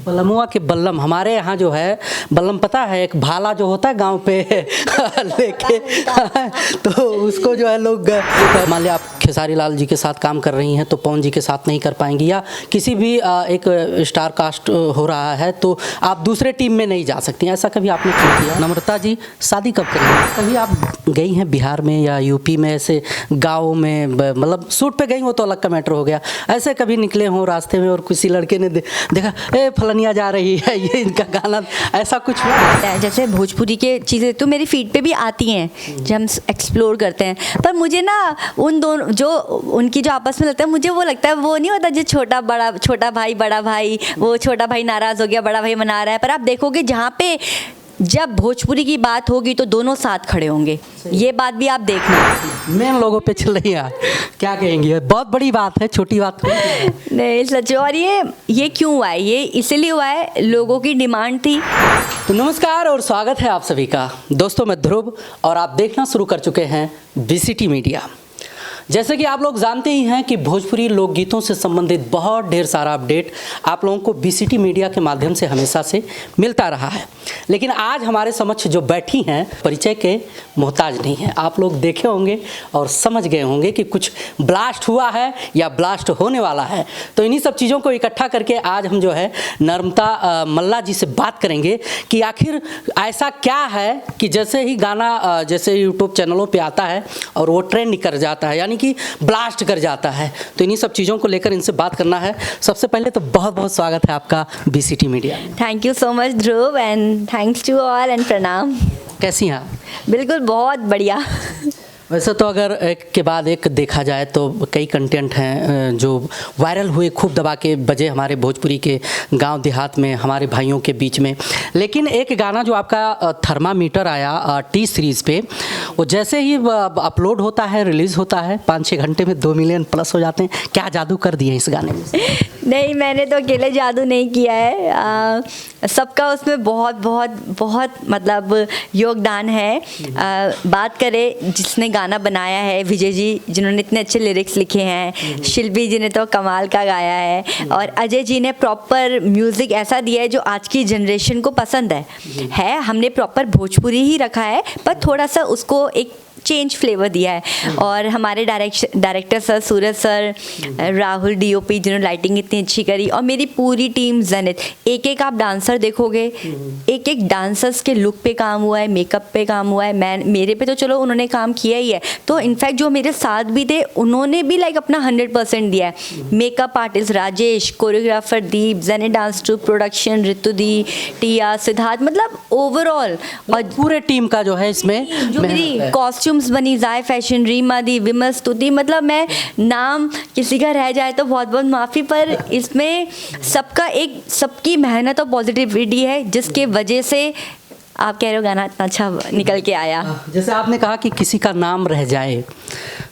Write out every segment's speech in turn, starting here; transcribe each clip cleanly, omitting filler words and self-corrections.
बलमुआ के बल्लम, हमारे यहाँ जो है बल्लम पता है, एक भाला जो होता है गांव पे लेके तो उसको जो है लोग, मान लिया आप खेसारी लाल जी के साथ काम कर रही हैं तो पवन जी के साथ नहीं कर पाएंगी, या किसी भी एक स्टार कास्ट हो रहा है तो आप दूसरे टीम में नहीं जा सकती, ऐसा कभी आपने क्यों किया? नम्रता जी शादी कब करेंगी? कभी आप गई हैं बिहार में या यूपी में, ऐसे गाँव में, मतलब शूट पे गई हो तो अलग का मैटर हो गया, ऐसे कभी निकले हों रास्ते में और किसी लड़के ने देखा ए फलनिया जा रही है, ये इनका गाना, ऐसा कुछ हुआ? जैसे भोजपुरी के चीज़ें तो मेरी फीड पे भी आती हैं जब हम एक्सप्लोर करते हैं, पर मुझे ना उन दोनों जो उनकी जो आपस में लगता है, मुझे वो लगता है वो नहीं होता जो छोटा भाई बड़ा भाई, वो छोटा भाई नाराज़ हो गया बड़ा भाई मना रहा है, पर आप देखोगे जहाँ पे जब भोजपुरी की बात होगी तो दोनों साथ खड़े होंगे, ये बात भी आप देखना। मेन लोगों पे चल रही है, क्या कहेंगी? बहुत बड़ी बात है, छोटी बात नहीं सच। और ये क्यों हुआ है? ये इसलिए हुआ है, लोगों की डिमांड थी। तो नमस्कार और स्वागत है आप सभी का। दोस्तों मैं ध्रुव और आप देखना शुरू कर चुके हैं बीसीटी मीडिया। जैसे कि आप लोग जानते ही हैं कि भोजपुरी लोकगीतों से संबंधित बहुत ढेर सारा अपडेट आप लोगों को बीसीटी मीडिया के माध्यम से हमेशा से मिलता रहा है, लेकिन आज हमारे समक्ष जो बैठी हैं परिचय के मोहताज नहीं हैं। आप लोग देखे होंगे और समझ गए होंगे कि कुछ ब्लास्ट हुआ है या ब्लास्ट होने वाला है, तो इन्हीं सब चीज़ों को इकट्ठा करके आज हम जो है नम्रता मल्ला जी से बात करेंगे कि आखिर ऐसा क्या है कि जैसे ही गाना जैसे यूट्यूब चैनलों पर आता है और वो ट्रेंड कर जाता है, यानी कि ब्लास्ट कर जाता है, तो इन्हीं सब चीज़ों को लेकर इनसे बात करना है। सबसे पहले तो बहुत बहुत स्वागत है आपका BCT media. Thank you so much Dhruv and thanks to all and प्रणाम। कैसी हैं आप? बिल्कुल बहुत बढ़िया। वैसे तो अगर एक के बाद एक देखा जाए तो कई कंटेंट हैं जो वायरल हुए, खूब दबा के बजे हमारे भोजपुरी के गांव देहात में हमारे भाइयों के बीच में, लेकिन एक गाना जो आपका थर्मामीटर आया टी सीरीज़ पे, वो जैसे ही अपलोड होता है, रिलीज़ होता है, 5-6 घंटे में 2 मिलियन प्लस हो जाते हैं। क्या जादू कर दिए इस गाने में? नहीं, मैंने तो अकेले जादू नहीं किया है, सबका उसमें बहुत बहुत बहुत मतलब योगदान है। बात करें जिसने गाना बनाया है, विजय जी जिन्होंने इतने अच्छे लिरिक्स लिखे हैं, शिल्पी जी ने तो कमाल का गाया है, और अजय जी ने प्रॉपर म्यूज़िक ऐसा दिया है जो आज की जनरेशन को पसंद है। हमने प्रॉपर भोजपुरी ही रखा है पर थोड़ा सा उसको एक चेंज फ्लेवर दिया है। और हमारे डायरेक्टर सर सूरज सर, राहुल डीओपी जिन्होंने लाइटिंग इतनी अच्छी करी, और मेरी पूरी टीम जनित, एक आप डांसर देखोगे, एक डांसर्स के लुक पे काम हुआ है, मेकअप पे काम हुआ है। मेरे पे तो चलो उन्होंने काम किया ही है, तो इनफैक्ट जो मेरे साथ भी थे उन्होंने भी लाइक अपना 100% दिया है। मेकअप आर्टिस्ट राजेश, कोरियोग्राफर दीप, जेने डांस ट्रूप, प्रोडक्शन रितु दी, टिया, सिद्धार्थ, मतलब ओवरऑल और पूरे टीम का जो है इसमें जो मेरी कॉस्ट्यूम्स बनी, जाय फैशन, रीमा दी, विमल स्तुति, मतलब मैं नाम किसी का रह जाए तो बहुत बहुत माफ़ी, पर इसमें सबकी मेहनत और पॉजिटिविटी है जिसके वजह से आप कह रहे हो गाना इतना अच्छा निकल के आया। जैसे आपने कहा कि किसी का नाम रह जाए,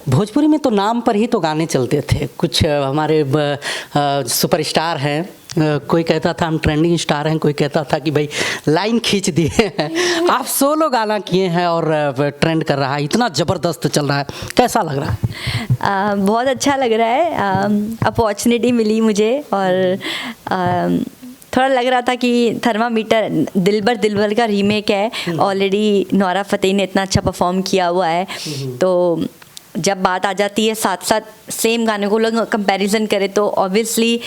भोजपुरी में तो नाम पर ही तो गाने चलते थे। कुछ हमारे सुपरस्टार हैं, कोई कहता था हम ट्रेंडिंग स्टार हैं, कोई कहता था कि भाई लाइन खींच दिए हैं। आप सोलो गाना किए हैं और ट्रेंड कर रहा है, इतना ज़बरदस्त चल रहा है, कैसा लग रहा है? बहुत अच्छा लग रहा है, अपॉर्चुनिटी मिली मुझे, और थोड़ा लग रहा था कि थर्मामीटर दिलबर का रीमेक है, ऑलरेडी नोरा फतेही ने इतना अच्छा परफॉर्म किया हुआ है, तो जब बात आ जाती है साथ साथ सेम गाने को लोग कंपैरिजन करें तो ऑब्वियसली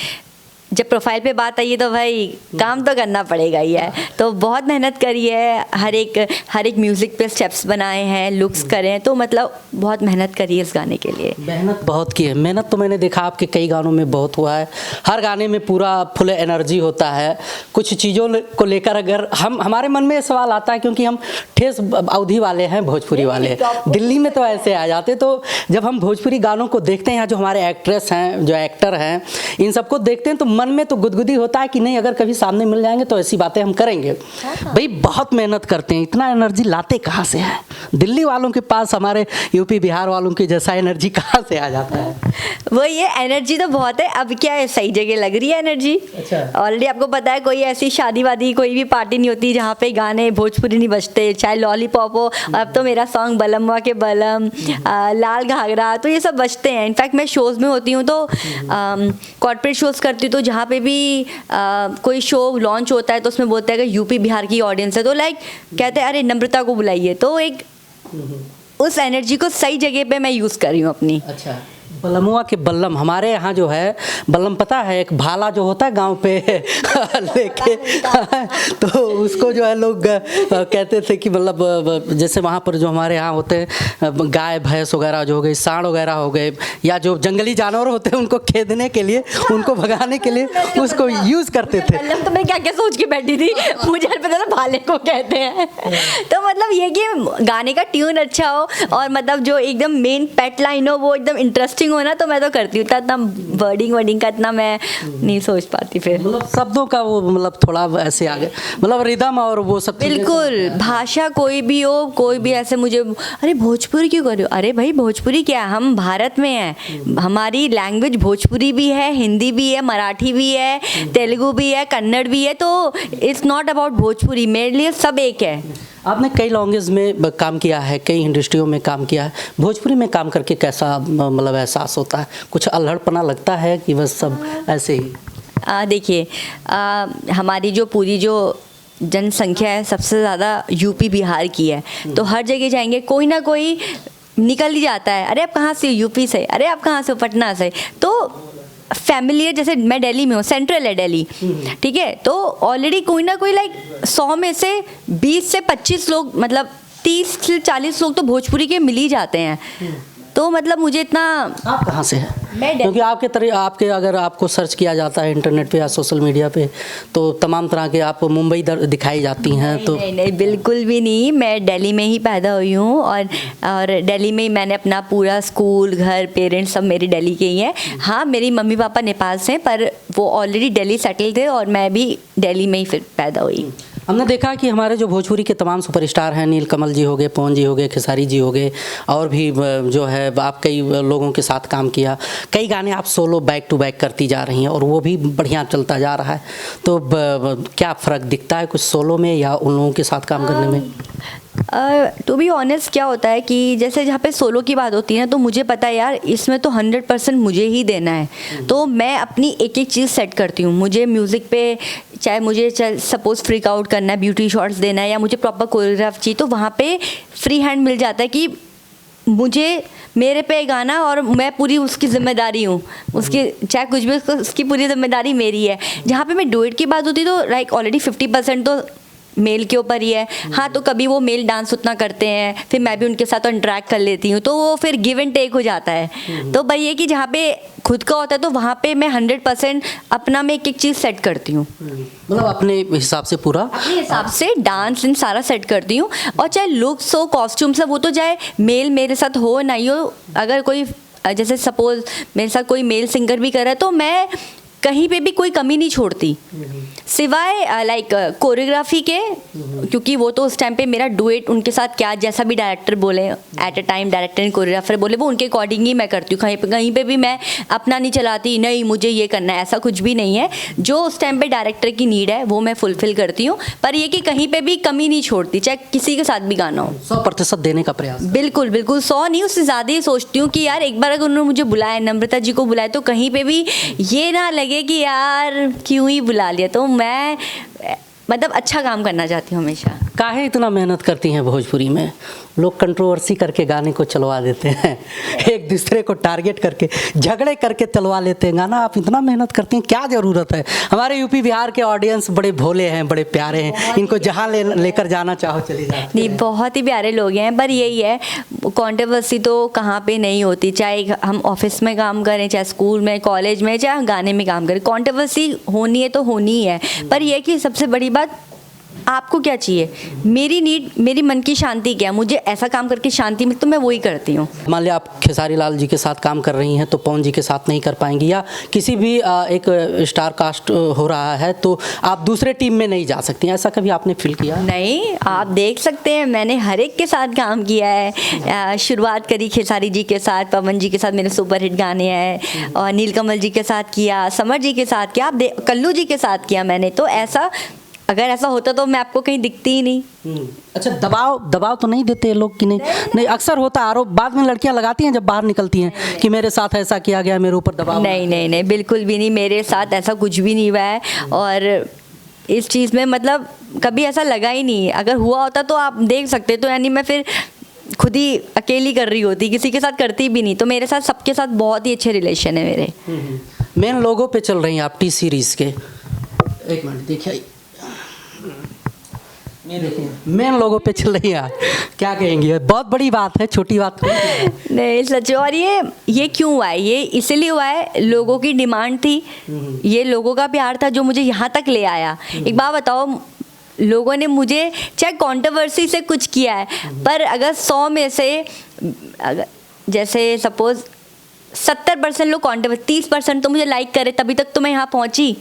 जब प्रोफाइल पे बात आई है तो भाई काम तो करना पड़ेगा ही है। तो बहुत मेहनत करी है, हर एक म्यूज़िक पे स्टेप्स बनाए हैं, लुक्स करे हैं, तो मतलब बहुत मेहनत करी है इस गाने के लिए। मेहनत बहुत की है। मेहनत तो मैंने देखा आपके कई गानों में बहुत हुआ है, हर गाने में पूरा फुल एनर्जी होता है। कुछ चीज़ों को लेकर अगर हमारे मन में ये सवाल आता है, क्योंकि हम ठेस अवधि वाले हैं, भोजपुरी वाले, दिल्ली में तो ऐसे आ जाते, तो जब हम भोजपुरी गानों को देखते हैं, जो हमारे एक्ट्रेस हैं, जो एक्टर हैं, इन सबको देखते हैं तो मन में तो गुदगुदी होता है कि नहीं अगर कभी सामने मिल जाएंगे तो ऐसी बातें हम करेंगे। भाई बहुत मेहनत करते हैं, इतना एनर्जी लाते कहाँ से है? दिल्ली वालों के पास हमारे यूपी बिहार वालों की जैसा एनर्जी कहाँ से आ जाता है? वो ये एनर्जी तो बहुत है, अब क्या है सही जगह लग रही है एनर्जी। ऑलरेडी आपको पता है कोई ऐसी शादी वादी कोई भी पार्टी नहीं होती जहाँ पे गाने भोजपुरी नहीं बजते, चाहे लॉलीपॉप हो, अब तो मेरा सॉन्ग बलमुआ के बलम, लाल घाघरा, तो ये सब बजते हैं। इनफैक्ट मैं शोज़ में होती हूँ तो कॉर्पोरेट शोज़ करती हूँ तो जहाँ पे भी कोई शो लॉन्च होता है तो उसमें बोलते हैं कि यूपी बिहार की ऑडियंस है, तो लाइक कहते हैं अरे नम्रता को बुलाइए, तो एक उस एनर्जी को सही जगह पे मैं यूज़ कर रही हूँ अपनी। अच्छा, बल्लमुआ के बल्लम, हमारे यहाँ जो है बल्लम पता है, एक भाला जो होता है गांव पे लेके तो उसको जो है लोग कहते थे कि मतलब जैसे वहाँ पर जो हमारे यहाँ होते हैं गाय भैंस वगैरह जो हो गई, सांड वगैरह हो गए, या जो जंगली जानवर होते हैं उनको खेदने के लिए, उनको भगाने के लिए उसको यूज़ करते थे। बल्लम तो मैं क्या क्या सोच के बैठी थी, मुझे पता था भाले को कहते हैं। तो मतलब ये कि गाने का ट्यून अच्छा हो और मतलब जो एकदम मेन पेट लाइन हो वो एकदम इंटरेस्टिंग हो ना, तो मैं तो करती हूँ। इतना वर्डिंग का इतना मैं नहीं सोच पाती फिर। मतलब शब्दों का वो मतलब थोड़ा ऐसे आ गए, मतलब रिदम और वो सब चीज़ें। बिल्कुल, भाषा कोई भी हो, कोई भी ऐसे मुझे अरे भोजपुरी क्यों कर रहे हो, अरे भाई भोजपुरी क्या है, हम भारत में हैं, हमारी लैंग्वेज भोजपुरी भी है, हिंदी भी है, मराठी भी है, तेलुगु भी है, कन्नड़ भी है, तो इट्स नॉट अबाउट भोजपुरी, मेरे लिए सब एक है। आपने कई लैंग्वेज में काम किया है, कई इंडस्ट्रियों में काम किया है, भोजपुरी में काम करके कैसा मतलब एहसास होता है? कुछ अल्हड़पना लगता है कि बस सब ऐसे ही? देखिए, हमारी जो पूरी जो जनसंख्या है सबसे ज़्यादा यूपी बिहार की है, तो हर जगह जाएंगे कोई ना कोई निकल ही जाता है, अरे आप कहाँ से, यूपी से, अरे आप कहाँ से, पटना से। तो फैमिली, जैसे मैं दिल्ली में हूँ, सेंट्रल है दिल्ली, ठीक है, तो ऑलरेडी कोई ना कोई लाइक 100 में से 20 से 25 लोग, मतलब 30 से 40 लोग तो भोजपुरी के मिल ही जाते हैं। तो मतलब मुझे इतना। आप कहाँ से हैं? मैं क्योंकि आपके अगर आपको सर्च किया जाता है इंटरनेट पे या सोशल मीडिया पे तो तमाम तरह के आप मुंबई दिखाई जाती हैं। नहीं, तो नहीं, बिल्कुल भी नहीं, मैं दिल्ली में ही पैदा हुई हूँ और दिल्ली में ही मैंने अपना पूरा स्कूल, घर, पेरेंट्स सब मेरे दिल्ली के ही हैं। हाँ, मेरी मम्मी पापा नेपाल से हैं, पर वो ऑलरेडी दिल्ली सेटल थे और मैं भी दिल्ली में ही फिर पैदा हुई। हमने देखा कि हमारे जो भोजपुरी के तमाम सुपरस्टार हैं, नीलकमल जी हो गए, पवन जी हो गए, खेसारी जी हो गए, और भी जो है आप कई लोगों के साथ काम किया, कई गाने आप सोलो बैक टू बैक करती जा रही हैं और वो भी बढ़िया चलता जा रहा है। तो क्या फ़र्क दिखता है कुछ सोलो में या उन लोगों के साथ काम करने में? टू बी ऑनेस्ट क्या होता है कि जैसे जहाँ पे सोलो की बात होती है ना, तो मुझे पता है यार इसमें तो 100% मुझे ही देना है, तो मैं अपनी एक एक चीज़ सेट करती हूँ। मुझे म्यूज़िक पे चाहे मुझे सपोज़ फ्रीक आउट करना है, ब्यूटी शॉट्स देना है, या मुझे प्रॉपर कोरियोग्राफ चाहिए, तो वहाँ पे फ्री हैंड मिल जाता है कि मुझे मेरे पे गाना और मैं पूरी उसकी जिम्मेदारी हूँ, उसकी चाहे कुछ भी उसकी पूरी जिम्मेदारी मेरी है। जहाँ पे मैं डुएट की बात होती तो लाइक ऑलरेडी 50% तो मेल के ऊपर ही है। हाँ, तो कभी वो मेल डांस उतना करते हैं, फिर मैं भी उनके साथ इंटरेक्ट कर लेती हूँ, तो वो फिर गिव एंड टेक हो जाता है। तो भाई ये कि जहाँ पे खुद का होता है तो वहाँ पे मैं 100% अपना में एक एक चीज़ सेट करती हूँ, मतलब अपने हिसाब से पूरा अपने हिसाब से डांस इन सारा सेट करती हूँ। और चाहे लुक्स हो, कॉस्ट्यूम्स हो, वो तो चाहे मेल मेरे साथ हो नहीं हो, अगर कोई जैसे सपोज मेरे साथ कोई मेल सिंगर भी कर रहा है तो मैं कहीं पे भी कोई कमी नहीं छोड़ती, सिवाय लाइक कोरियोग्राफी के, क्योंकि वो तो उस टाइम पे मेरा डुएट उनके साथ क्या जैसा भी डायरेक्टर बोले at a time, director and choreographer बोले वो उनके अकॉर्डिंग ही मैं करती हूँ। कहीं पे भी मैं अपना नहीं चलाती, नहीं मुझे ये करना है, ऐसा कुछ भी नहीं है। जो उस टाइम पे डायरेक्टर की नीड है वो मैं फुलफिल करती हूँ, पर ये कि कहीं पे भी कमी नहीं छोड़ती, चाहे किसी के साथ भी गाना हो। 100% देने का प्रयास। बिल्कुल बिल्कुल, 100 नहीं, उससे ज़्यादा ही सोचती हूँ कि यार एक बार अगर उन्होंने मुझे बुलाया, नम्रता जी को बुलाया, तो कहीं पे भी ये ना लगे कि यार क्यों ही बुला लिया। तो मैं मतलब अच्छा काम करना चाहती हूँ हमेशा। काहे इतना मेहनत करती हैं भोजपुरी में? लोग कंट्रोवर्सी करके गाने को चलवा देते हैं, एक दूसरे को टारगेट करके झगड़े करके चलवा लेते हैं गाना। आप इतना मेहनत करती हैं, क्या ज़रूरत है? हमारे यूपी बिहार के ऑडियंस बड़े भोले हैं, बड़े प्यारे हैं, इनको जहाँ लेकर जाना चाहो चले जाओ। नहीं, बहुत ही प्यारे लोग हैं, पर यही है कंट्रोवर्सी तो कहाँ पे नहीं होती, चाहे हम ऑफिस में काम करें, चाहे स्कूल में, कॉलेज में, चाहे गाने में काम करें, कंट्रोवर्सी होनी है तो होनी ही है। पर यह कि सबसे बड़ी बात, आपको क्या चाहिए, मेरी नीड, मेरी मन की शांति क्या है, मुझे ऐसा काम करके शांति मिले तो मैं वही करती हूँ। मान लिया आप खेसारी लाल जी के साथ काम कर रही हैं तो पवन जी के साथ नहीं कर पाएंगी, या किसी भी एक स्टार कास्ट हो रहा है तो आप दूसरे टीम में नहीं जा सकती, ऐसा कभी आपने फील किया? नहीं, आप देख सकते हैं मैंने हर एक के साथ काम किया है। शुरुआत करी खेसारी जी के साथ, पवन जी के साथ मेरे सुपर हिट गाने हैं, और नीलकमल जी के साथ किया, समर जी के साथ किया, आप कल्लू जी के साथ किया मैंने। तो ऐसा अगर ऐसा होता तो मैं आपको कहीं दिखती ही नहीं। अच्छा, दबाव दबाव तो नहीं देते ये लोग कि नहीं? नहीं, अक्सर होता है आरोप बाद में लड़कियां लगाती हैं जब बाहर निकलती हैं कि मेरे साथ ऐसा किया गया, मेरे ऊपर दबाव। नहीं नहीं नहीं, बिल्कुल भी नहीं, मेरे साथ ऐसा कुछ भी नहीं हुआ है। और इस चीज़ में मतलब कभी ऐसा लगा ही नहीं। अगर हुआ होता तो आप देख सकते, तो यानी मैं फिर खुद ही अकेली कर रही होती, किसी के साथ करती भी नहीं। तो मेरे साथ सबके साथ बहुत ही अच्छे रिलेशन है मेरे। मेन लोगों पे चल रही हैं आप टी सीरीज के। एक मिनट देखिए, ये देखिए मेन लोगों पे चल रही है आप, क्या कहेंगे? बहुत बड़ी बात है, छोटी बात नहीं सच। और ये क्यों हुआ है? ये इसलिए हुआ है, लोगों की डिमांड थी, ये लोगों का प्यार था जो मुझे यहाँ तक ले आया। एक बात बताओ, लोगों ने मुझे चाहे कंट्रोवर्सी से कुछ किया है, पर अगर 100 में से जैसे सपोज 70% लोग कंट्रोवर्सी, 30% तो मुझे लाइक करे, तभी तक तो मैं यहाँ पहुँची।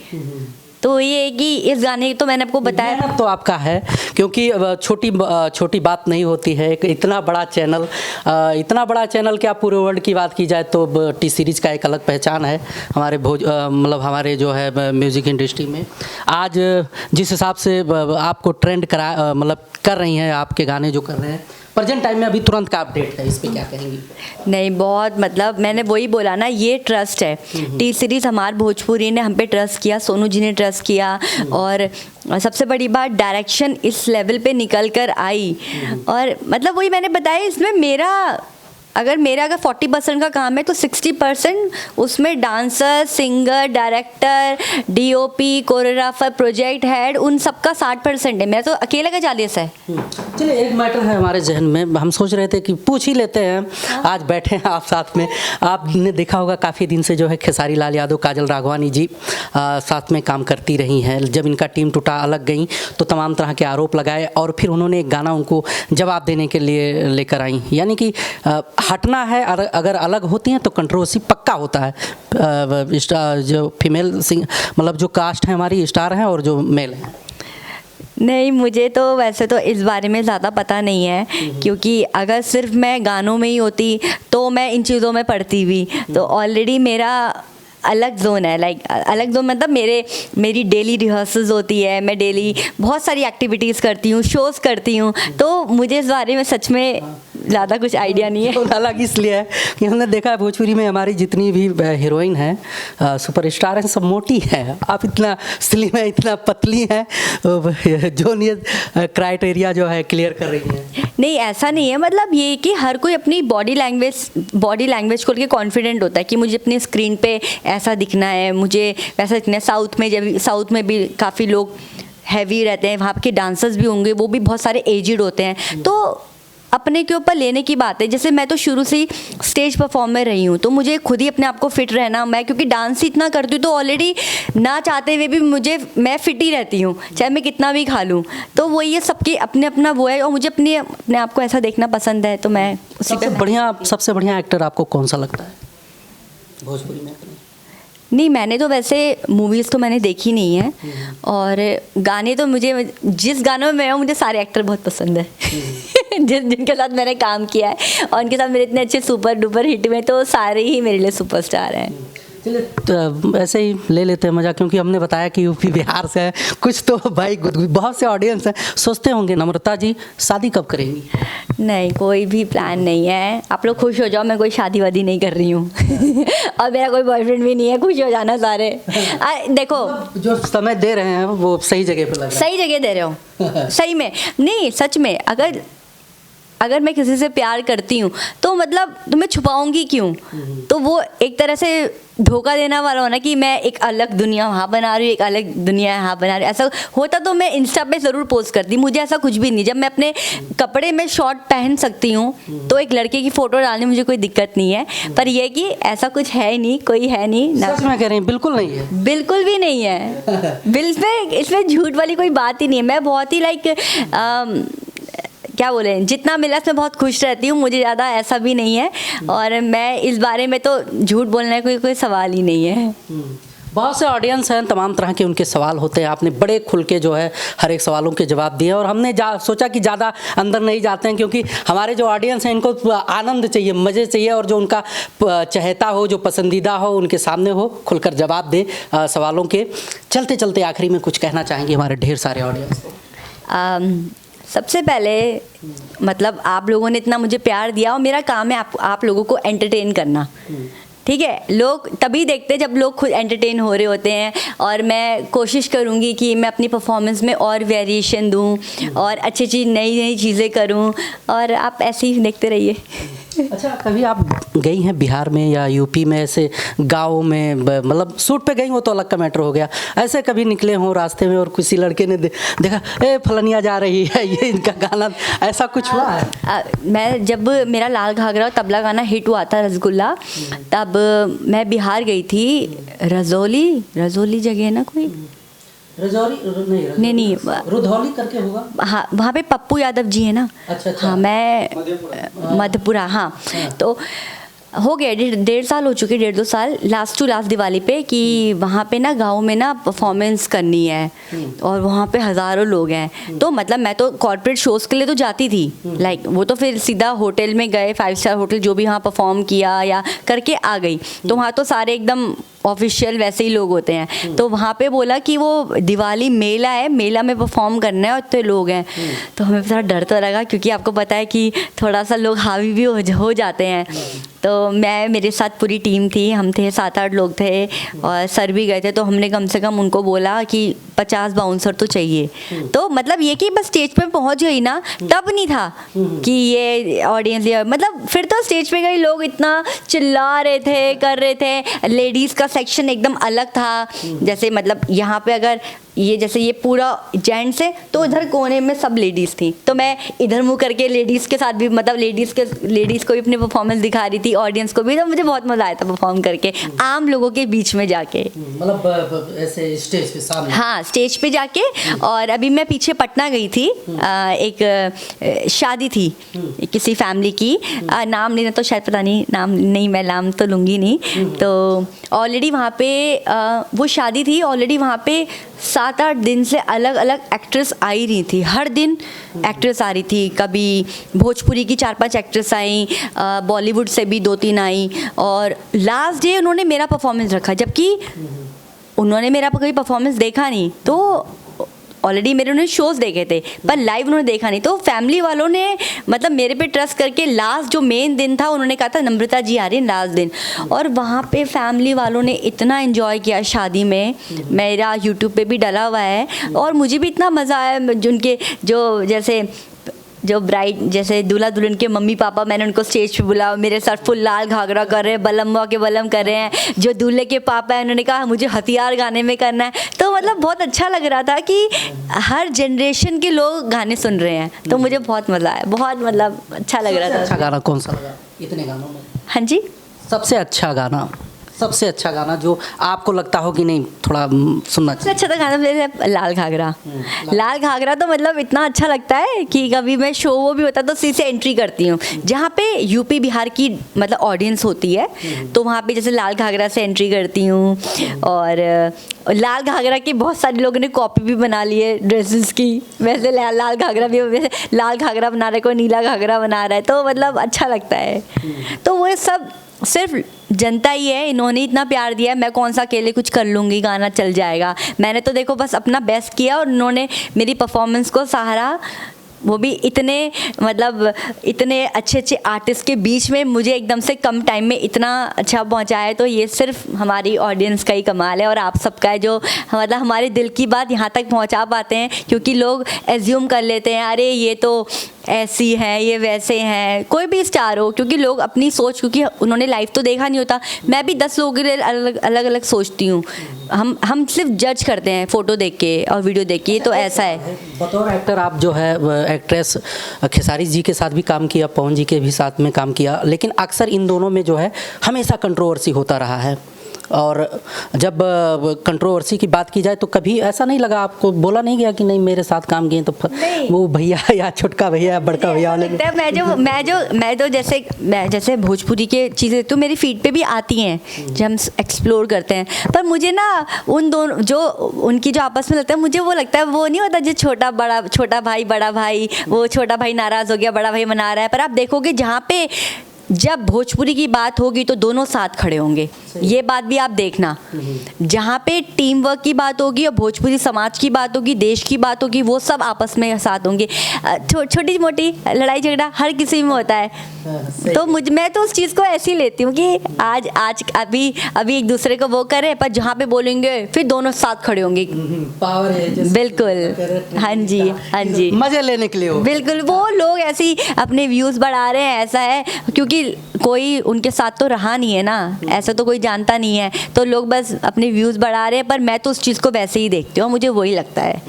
तो ये है कि इस गाने तो मैंने आपको बताया मेहनत तो आपका है, क्योंकि छोटी बात नहीं होती है। एक इतना बड़ा चैनल क्या पूरे वर्ल्ड की बात की जाए तो टी सीरीज का एक अलग पहचान है हमारे मतलब हमारे जो है म्यूज़िक इंडस्ट्री में। आज जिस हिसाब से आपको ट्रेंड मतलब कर रही हैं, आपके गाने जो कर रहे हैं प्रेजेंट टाइम में, अभी तुरंत का अपडेट है, इस पे क्या कहेंगी? नहीं, बहुत मतलब मैंने वही बोला ना, ये ट्रस्ट है। टी सीरीज़ हमारे भोजपुरी ने हम पे ट्रस्ट किया, सोनू जी ने ट्रस्ट किया। और सबसे बड़ी बात, डायरेक्शन इस लेवल पे निकल कर आई। और मतलब वही मैंने बताया, इसमें मेरा अगर 40% का काम है तो 60% उसमें dancer, singer, director, DOP, choreographer, project head, उन सबका 60% है। मैं तो अकेले का 40 है। चलिए, एक मैटर है हमारे जहन में, हम सोच रहे थे कि पूछ ही लेते हैं। आज बैठे हैं आप साथ में, आपने देखा होगा काफ़ी दिन से जो है खेसारी लाल यादव, काजल राघवानी जी साथ में काम करती रही हैं। जब इनका टीम टूटा, अलग गई, तो तमाम तरह के आरोप लगाए और फिर उन्होंने एक गाना उनको जवाब देने के लिए लेकर आई। यानी कि हटना है, अगर अलग होती हैं तो कंट्रोवर्सी पक्का होता है। जो फीमेल मतलब जो कास्ट है हमारी, स्टार हैं और जो मेल हैं। नहीं, मुझे तो वैसे तो इस बारे में ज़्यादा पता नहीं है, क्योंकि अगर सिर्फ मैं गानों में ही होती तो मैं इन चीज़ों में पढ़ती भी। तो ऑलरेडी मेरा अलग जोन है, लाइक अलग जोन मतलब मेरी डेली रिहर्सल्स होती है, मैं डेली बहुत सारी एक्टिविटीज़ करती हूँ, शोज़ करती हूँ। तो मुझे इस बारे में सच में ज़्यादा कुछ आइडिया नहीं है। अलग इसलिए है कि हमने देखा है भोजपुरी में हमारी जितनी भी हीरोइन हैं, सुपरस्टार हैं, सब मोटी हैं। आप इतना स्लिम है, इतना पतली हैं, जो ये क्राइटेरिया जो है क्लियर कर रही हैं। नहीं, ऐसा नहीं है। मतलब ये कि हर कोई अपनी बॉडी लैंग्वेज को लेकर कॉन्फिडेंट होता है कि मुझे अपनी स्क्रीन पे ऐसा दिखना है, मुझे वैसा दिखना है। साउथ में भी काफ़ी लोग हैवी रहते हैं, वहाँ के डांसर्स भी होंगे, वो भी बहुत सारे एजिड होते हैं। तो अपने के ऊपर लेने की बात है। जैसे मैं तो शुरू से ही स्टेज परफॉर्मर रही हूँ, तो मुझे खुद ही अपने आप को फिट रहना, मैं क्योंकि डांस ही इतना करती हूँ तो ऑलरेडी ना चाहते हुए भी मैं फिट ही रहती हूँ, चाहे मैं कितना भी खा लूँ। तो वो ये सबके अपने अपना वो है, और मुझे अपने आप को ऐसा देखना पसंद है, तो मैं उसी पे। सबसे बढ़िया एक्टर आपको कौन सा लगता है भोजपुरी में? नहीं, मैंने तो वैसे मूवीज़ तो मैंने देखी नहीं है, और गाने तो मुझे जिस गानों में मैं हूँ, मुझे सारे एक्टर बहुत पसंद है जिनके साथ मैंने काम किया है, और उनके साथ मेरे इतने अच्छे सुपर डुपर हिट में, तो सारे ही मेरे लिए सुपरस्टार हैं। चलिए, तो ऐसे ही ले लेते हैं मज़ा, क्योंकि हमने बताया कि यूपी बिहार से है, कुछ तो भाई बहुत से ऑडियंस हैं, सोचते होंगे नम्रता जी शादी कब करेंगी? नहीं, कोई भी प्लान नहीं है। आप लोग खुश हो जाओ, मैं कोई शादी वादी नहीं कर रही हूँ और मेरा कोई बॉयफ्रेंड भी नहीं है। खुश हो जाना सारे। देखो, जो समय दे रहे हैं वो सही जगह पे लग रहा है। सही जगह दे रहे हो सही में। नहीं, सच में, अगर मैं किसी से प्यार करती हूँ तो मतलब तुम्हें छुपाऊंगी क्यों? तो वो एक तरह से धोखा देना वाला हो ना, कि मैं एक अलग दुनिया वहाँ बना रही हूँ, एक अलग दुनिया यहाँ बना रही हूँ। ऐसा होता तो मैं इंस्टा पे ज़रूर पोस्ट करती। मुझे ऐसा कुछ भी नहीं। जब मैं अपने कपड़े में शॉर्ट पहन सकती हूँ तो एक लड़के की फ़ोटो डालने में मुझे कोई दिक्कत नहीं है। पर यह कि ऐसा कुछ है नहीं, कोई है नहीं ना। सच में कह रही हैं? बिल्कुल नहीं है? बिल्कुल भी नहीं है। इसमें झूठ वाली कोई बात ही नहीं है। मैं बहुत ही क्या बोले, जितना मिला उसमें बहुत खुश रहती हूँ। मुझे ज़्यादा ऐसा भी नहीं है, और मैं इस बारे में तो झूठ बोलने का कोई सवाल ही नहीं है। बहुत से ऑडियंस हैं, तमाम तरह के उनके सवाल होते हैं। आपने बड़े खुल के जो है हर एक सवालों के जवाब दिए और हमने सोचा कि ज़्यादा अंदर नहीं जाते हैं, क्योंकि हमारे जो ऑडियंस हैं इनको आनंद चाहिए, मज़े चाहिए, और जो उनका चहेता हो, जो पसंदीदा हो, उनके सामने हो, खुलकर जवाब दे सवालों के। चलते चलते आखिरी में कुछ कहना चाहेंगे हमारे ढेर सारे ऑडियंस को? सबसे पहले मतलब आप लोगों ने इतना मुझे प्यार दिया और मेरा काम है आप लोगों को एंटरटेन करना। ठीक है, लोग तभी देखते हैं जब लोग खुद एंटरटेन हो रहे होते हैं, और मैं कोशिश करूँगी कि मैं अपनी परफॉर्मेंस में और वेरिएशन दूँ और अच्छी अच्छी नई नई चीज़ें करूँ, और आप ऐसे ही देखते रहिए। अच्छा, कभी आप गई हैं बिहार में या यूपी में, ऐसे गाँव में, मतलब शूट पे गई हो तो अलग का मैटर हो गया, ऐसे कभी निकले हों रास्ते में और किसी लड़के ने देखा ए फलनिया जा रही है, ये इनका गाना, ऐसा कुछ हुआ है? मैं जब मेरा लाल घाघरा और तबला गाना हिट हुआ था रसगुल्ला, तब मैं बिहार गई थी। रजौली जगह है ना कोई, नहीं रुधौली करके होगा। हाँ, वहाँ पे पप्पू यादव जी है ना। अच्छा। हाँ, मैं मधेपुरा। हाँ, तो हो गए 1.5 साल हो चुके, 1.5-2 साल, लास्ट टू लास्ट दिवाली पे, कि वहाँ पे ना गाँव में ना परफॉर्मेंस करनी है और वहाँ पे हज़ारों लोग हैं। तो मतलब मैं तो कॉर्पोरेट शोज़ के लिए तो जाती थी, लाइक वो तो फिर सीधा होटल में गए, 5 स्टार होटल जो भी वहाँ परफॉर्म किया या करके आ गई। तो वहाँ तो सारे एकदम ऑफिशियल वैसे ही लोग होते हैं। तो वहाँ पे बोला कि वो दिवाली मेला है, मेला में परफॉर्म करना है और इतने लोग हैं। तो हमें थोड़ा डर तो लगा, क्योंकि आपको पता है कि थोड़ा सा लोग हावी भी हो जाते हैं। तो मैं, मेरे साथ पूरी टीम थी, हम थे 7-8 लोग थे, और सर भी गए थे। तो हमने कम से कम उनको बोला कि 50 बाउंसर तो चाहिए। तो मतलब ये कि बस स्टेज पे पहुंच गई ना, तब नहीं था कि ये ऑडियंस, मतलब फिर तो स्टेज पे गई, लोग इतना चिल्ला रहे थे, कर रहे थे। लेडीज़ का सेक्शन एकदम अलग था, जैसे मतलब यहाँ पे अगर ये जैसे ये पूरा जेंट्स है तो इधर कोने में सब लेडीज़ थी। तो मैं इधर मुँह करके लेडीज़ के साथ भी, मतलब लेडीज़ को भी अपनी परफॉर्मेंस दिखा रही थी, ऑडियंस को भी। तो मुझे बहुत मज़ा आया था परफॉर्म करके, आम लोगों के बीच में जाके, मतलब ऐसे स्टेज पे सामने। हाँ, स्टेज पे जाके। और अभी मैं पीछे पटना गई थी, एक शादी थी किसी फैमिली की, नाम लेना तो शायद पता नहीं, नाम नहीं, मैं नाम तो लूँगी नहीं। तो ऑलरेडी वहाँ पे वो शादी थी, ऑलरेडी वहाँ पे 7-8 दिन से अलग अलग एक्ट्रेस आई रही थी, हर दिन एक्ट्रेस आ रही थी। कभी भोजपुरी की 4-5 एक्ट्रेस आई, बॉलीवुड से भी 2-3 आई, और लास्ट डे उन्होंने मेरा परफॉर्मेंस रखा, जबकि उन्होंने मेरा कोई परफॉर्मेंस देखा नहीं। तो ऑलरेडी मेरे उन्होंने शोज़ देखे थे, पर लाइव उन्होंने देखा नहीं। तो फैमिली वालों ने मतलब मेरे पे ट्रस्ट करके लास्ट जो मेन दिन था, उन्होंने कहा था नम्रता जी आ रही है लास्ट दिन, और वहाँ पे फैमिली वालों ने इतना एंजॉय किया शादी में। मेरा यूट्यूब पे भी डला हुआ है, और मुझे भी इतना मज़ा आया। उनके जो ब्राइड, जैसे दूल्हा दुल्हन के मम्मी पापा, मैंने उनको स्टेज पे बुलाया, मेरे साथ फुल लाल घाघरा कर रहे हैं, बलम्मा के बलम कर रहे हैं। जो दूल्हे के पापा हैं, उन्होंने कहा मुझे हथियार गाने में करना है। तो मतलब बहुत अच्छा लग रहा था कि हर जनरेशन के लोग गाने सुन रहे हैं। तो मुझे बहुत मज़ा आया, बहुत मतलब अच्छा लग रहा था। अच्छा गाना कौन सा लगा इतने गानों में? हाँ जी, सबसे अच्छा गाना जो आपको लगता हो कि नहीं थोड़ा सुनना चाहिए? अच्छा था गाना मेरे लाल घाघरा। लाल घाघरा तो मतलब इतना अच्छा लगता है कि कभी मैं शो वो भी होता तो सी से एंट्री करती हूँ, जहाँ पे यूपी बिहार की मतलब ऑडियंस होती है। तो वहाँ पे जैसे लाल घाघरा से एंट्री करती हूँ, और लाल घाघरा की बहुत सारे लोगों ने कॉपी भी बना ली है ड्रेसेस की। वैसे लाल घाघरा भी, वैसे लाल घाघरा बना रहे, कोई नीला घाघरा बना रहा है, तो मतलब अच्छा लगता है। तो वो सब सिर्फ जनता ही है, इन्होंने इतना प्यार दिया है। मैं कौन सा अकेले कुछ कर लूँगी, गाना चल जाएगा। मैंने तो देखो बस अपना बेस्ट किया, और उन्होंने मेरी परफॉर्मेंस को सहारा, वो भी इतने मतलब इतने अच्छे अच्छे आर्टिस्ट के बीच में मुझे एकदम से कम टाइम में इतना अच्छा पहुंचाया। तो ये सिर्फ हमारी ऑडियंस का ही कमाल है, और आप सबका है जो मतलब हमारे दिल की बात यहाँ तक पहुंचा पाते हैं। क्योंकि लोग एज्यूम कर लेते हैं, अरे ये तो ऐसी हैं, ये वैसे हैं, कोई भी स्टार हो, क्योंकि लोग अपनी सोच, क्योंकि उन्होंने लाइव तो देखा नहीं होता। मैं भी 10 लोगों के लिए अलग अलग सोचती हूँ। हम सिर्फ जज करते हैं फ़ोटो देख के और वीडियो देख के, तो ऐसा है। बतौर एक्टर आप जो है एक्ट्रेस खेसारी जी के साथ भी काम किया, पवन जी के भी साथ में काम किया, लेकिन अक्सर इन दोनों में जो है हमेशा कंट्रोवर्सी होता रहा है। और जब कंट्रोवर्सी की बात की जाए तो कभी ऐसा नहीं लगा आपको, बोला नहीं गया कि नहीं मेरे साथ काम किए तो नहीं। वो भैया या छोटका भैया या बड़का भैया वाले? लगता है मैं तो जैसे भोजपुरी के चीज़ें तो मेरी फीड पे भी आती हैं जब हम एक्सप्लोर करते हैं, पर मुझे ना उन दोनों जो उनकी जो आपस में लगता है, मुझे वो लगता है वो नहीं होता जो छोटा भाई बड़ा भाई, वो छोटा भाई नाराज़ हो गया बड़ा भाई मना रहा है, पर आप देखोगे जहाँ पे जब भोजपुरी की बात होगी तो दोनों साथ खड़े होंगे। ये बात भी आप देखना, जहाँ पे टीम वर्क की बात होगी और भोजपुरी समाज की बात होगी, देश की बात होगी, वो सब आपस में साथ होंगे। छोटी मोटी लड़ाई झगड़ा हर किसी में होता है, तो मैं तो उस चीज़ को ऐसे ही लेती हूँ कि आज अभी एक दूसरे को वो करे, पर जहाँ पे बोलेंगे फिर दोनों साथ खड़े होंगे। पावर है बिल्कुल, हाँ जी मजे लेने के लिए हो। बिल्कुल, वो लोग ऐसे ही अपने व्यूज़ बढ़ा रहे हैं, ऐसा है क्योंकि कोई उनके साथ तो रहा नहीं है ना, ऐसा तो कोई जानता नहीं है, तो लोग बस अपने व्यूज़ बढ़ा रहे हैं, पर मैं तो उस चीज़ को वैसे ही देखती हूँ, मुझे वही लगता है।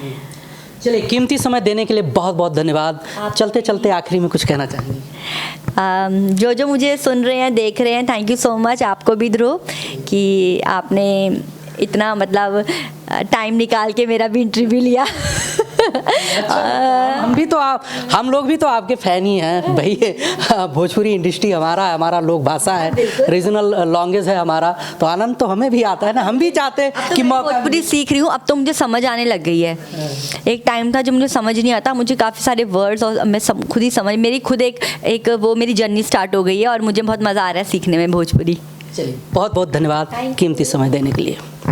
चलिए, कीमती समय देने के लिए बहुत बहुत धन्यवाद। चलते चलते आखिरी में कुछ कहना चाहेंगे? जो मुझे सुन रहे हैं देख रहे हैं, थैंक यू सो मच आपको भी ध्रुव कि आपने इतना मतलब टाइम निकाल के मेरा भी इंटरव्यू लिया। हम लोग भी तो आपके फैन ही हैं भाई। भोजपुरी इंडस्ट्री हमारा लोक भाषा है, रीजनल लैंग्वेज है हमारा, तो आनंद तो हमें भी आता है ना। हम भी चाहते हैं कि भोजपुरी सीख रही हूँ, अब तो मुझे समझ आने लग गई है। एक टाइम था जब मुझे समझ नहीं आता, मुझे काफ़ी सारे वर्ड्स और मैं खुद ही समझ, मेरी खुद एक वो मेरी जर्नी स्टार्ट हो गई है और मुझे बहुत मज़ा आ रहा है सीखने में भोजपुरी। चलिए, बहुत बहुत धन्यवाद कीमती समय देने के लिए।